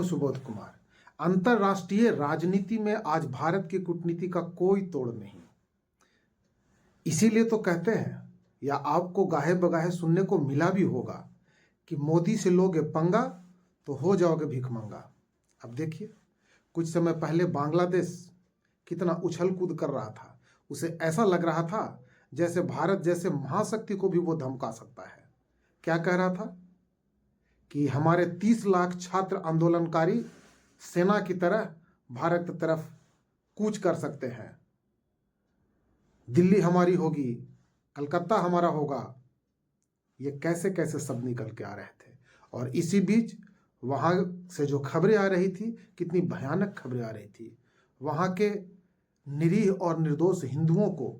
सुबोध कुमार। अंतरराष्ट्रीय राजनीति में आज भारत की कूटनीति का कोई तोड़ नहीं। इसीलिए तो कहते हैं, या आपको गाहे बगाहे सुनने को मिला भी होगा, कि मोदी से लोगे पंगा तो हो जाओगे भिखमंगा। अब देखिए, कुछ समय पहले बांग्लादेश कितना उछल कूद कर रहा था। उसे ऐसा लग रहा था जैसे भारत जैसे महाशक्ति को भी वो धमका सकता है। क्या कह रहा था कि हमारे 30 लाख छात्र आंदोलनकारी सेना की तरह भारत की तरफ कूच कर सकते हैं। दिल्ली हमारी होगी, कलकत्ता हमारा होगा। ये कैसे कैसे शब्द निकल के आ रहे थे। और इसी बीच वहाँ से जो खबरें आ रही थी, कितनी भयानक खबरें आ रही थी। वहाँ के निरीह और निर्दोष हिंदुओं को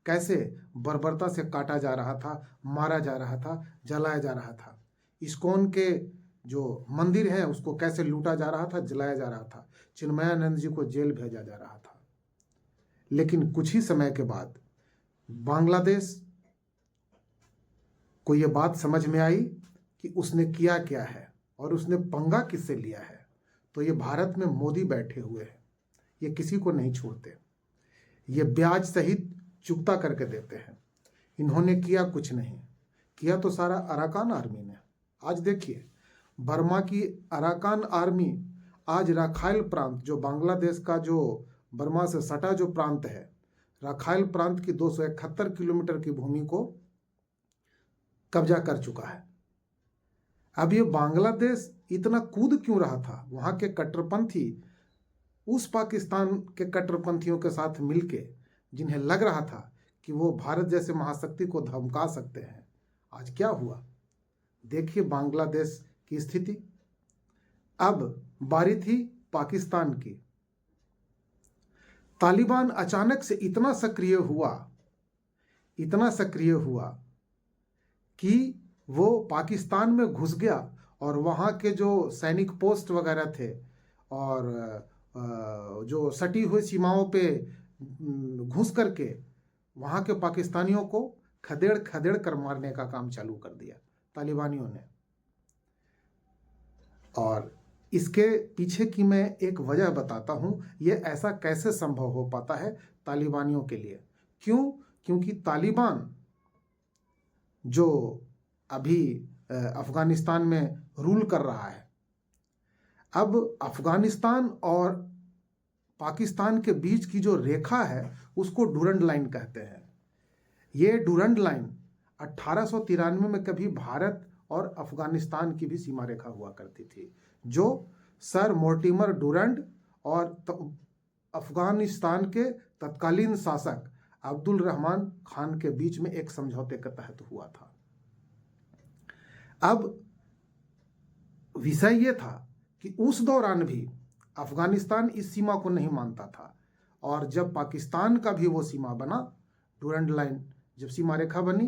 कैसे बर्बरता से काटा जा रहा था, मारा जा रहा था, जलाया जा रहा था। इस्कॉन के जो मंदिर है उसको कैसे लूटा जा रहा था, जलाया जा रहा था। चिन्मयानंद जी को जेल भेजा जा रहा था। लेकिन कुछ ही समय के बाद बांग्लादेश को यह बात समझ में आई कि उसने किया क्या है और उसने पंगा किससे लिया है। तो ये भारत में मोदी बैठे हुए हैं, ये किसी को नहीं छोड़ते। ये ब्याज सहित चुकता करके देते हैं। इन्होंने किया कुछ नहीं, किया तो सारा अराकान आर्मी ने। आज देखिए, बर्मा की अराकान आर्मी आज राखाइल प्रांत, जो बांग्लादेश का जो बर्मा से सटा जो प्रांत है, राखाइल प्रांत की 271 किलोमीटर की भूमि को कब्जा कर चुका है। अब ये बांग्लादेश इतना कूद क्यों रहा था? वहाँ के कट्टरपंथी उस पाकिस्तान के कट्टरपंथियों के साथ मिलके, जिन्हें लग रहा था कि वो भारत जैसे महाशक्ति को धमका सकते हैं, आज क्या हुआ देखिए बांग्लादेश की स्थिति। अब बारी थी पाकिस्तान की। तालिबान अचानक से इतना सक्रिय हुआ कि वो पाकिस्तान में घुस गया और वहाँ के जो सैनिक पोस्ट वगैरह थे और जो सटी हुई सीमाओं पे घुस करके वहाँ के पाकिस्तानियों को खदेड़ खदेड़ कर मारने का काम चालू कर दिया तालिबानियों ने। और इसके पीछे की मैं एक वजह बताता हूँ, ये ऐसा कैसे संभव हो पाता है तालिबानियों के लिए। क्यों? क्योंकि तालिबान जो अभी अफगानिस्तान में रूल कर रहा है, अब अफगानिस्तान और पाकिस्तान के बीच की जो रेखा है उसको डूरंड लाइन कहते हैं। ये डूरंड लाइन 1893 में कभी भारत और अफगानिस्तान की भी सीमा रेखा हुआ करती थी, जो सर मोर्टिमर डूरंड और अफगानिस्तान के तत्कालीन शासक अब्दुल रहमान खान के बीच में एक समझौते के तहत हुआ था। अब विषय ये था कि उस दौरान भी अफगानिस्तान इस सीमा को नहीं मानता था, और जब पाकिस्तान का भी वो सीमा बना, डूरंड लाइन जब सीमा रेखा बनी,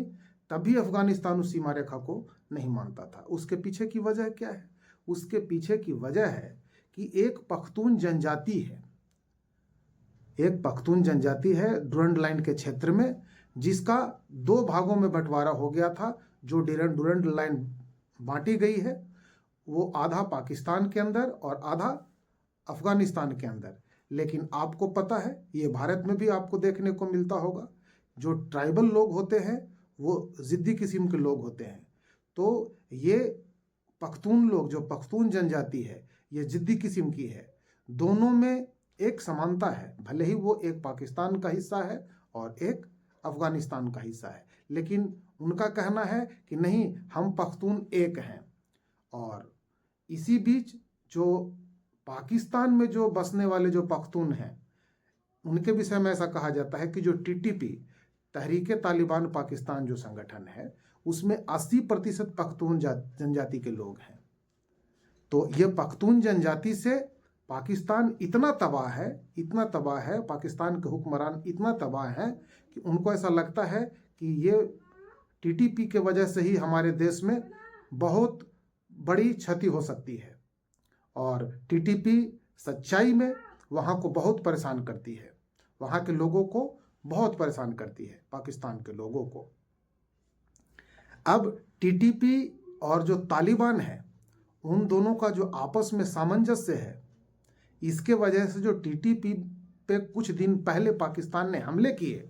तब भी अफगानिस्तान उस सीमा रेखा को नहीं मानता था। उसके पीछे की वजह क्या है? उसके पीछे की वजह है कि एक पख्तून जनजाति है डूरंड लाइन के क्षेत्र में, जिसका 2 भागों में बंटवारा हो गया था। जो डूरंड लाइन बांटी गई है वो आधा पाकिस्तान के अंदर और आधा अफगानिस्तान के अंदर। लेकिन आपको पता है, ये भारत में भी आपको देखने को मिलता होगा, जो ट्राइबल लोग होते हैं वो जिद्दी किस्म के लोग होते हैं। तो ये पख्तून लोग, जो पख्तून जनजाति है, ये जिद्दी किस्म की है। दोनों में एक समानता है, भले ही वो एक पाकिस्तान का हिस्सा है और एक अफगानिस्तान का हिस्सा है, लेकिन उनका कहना है कि नहीं, हम पख्तून एक हैं। और इसी बीच जो पाकिस्तान में जो बसने वाले जो पख्तून हैं, उनके विषय में ऐसा कहा जाता है कि जो टीटीपी, तहरीके तालिबान पाकिस्तान जो संगठन है, उसमें 80% पख्तून जनजाति के लोग हैं। तो ये पख्तून जनजाति से पाकिस्तान इतना तबाह है, पाकिस्तान के हुक्मरान इतना तबाह है कि उनको ऐसा लगता है कि ये टीटीपी के वजह से ही हमारे देश में बहुत बड़ी क्षति हो सकती है। और टीटीपी सच्चाई में वहाँ को बहुत परेशान करती है, वहाँ के लोगों को बहुत परेशान करती है, पाकिस्तान के लोगों को। अब टीटीपी और जो तालिबान है उन दोनों का जो आपस में सामंजस्य है, इसके वजह से जो टीटीपी पे कुछ दिन पहले पाकिस्तान ने हमले किए,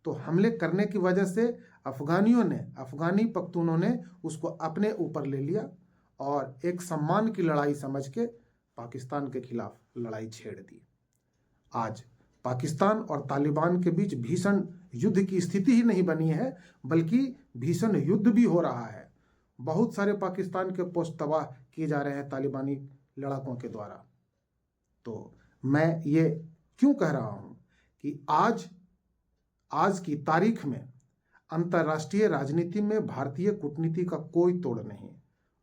तो हमले करने की वजह से अफगानी पख्तूनों ने उसको अपने ऊपर ले लिया और एक सम्मान की लड़ाई समझ के पाकिस्तान के खिलाफ लड़ाई छेड़ दी। आज पाकिस्तान और तालिबान के बीच भीषण युद्ध की स्थिति ही नहीं बनी है, बल्कि भीषण युद्ध भी हो रहा है। बहुत सारे पाकिस्तान के पोस्ट तबाह किए जा रहे हैं तालिबानी लड़ाकों के द्वारा। तो मैं ये क्यों कह रहा हूँ कि आज की तारीख में अंतर्राष्ट्रीय राजनीति में भारतीय कूटनीति का कोई तोड़ नहीं,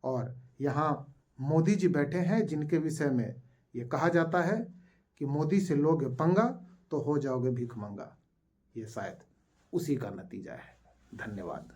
और यहाँ मोदी जी बैठे हैं जिनके विषय में ये कहा जाता है कि मोदी से लोगे पंगा तो हो जाओगे भीख मंगा। ये शायद उसी का नतीजा है। धन्यवाद।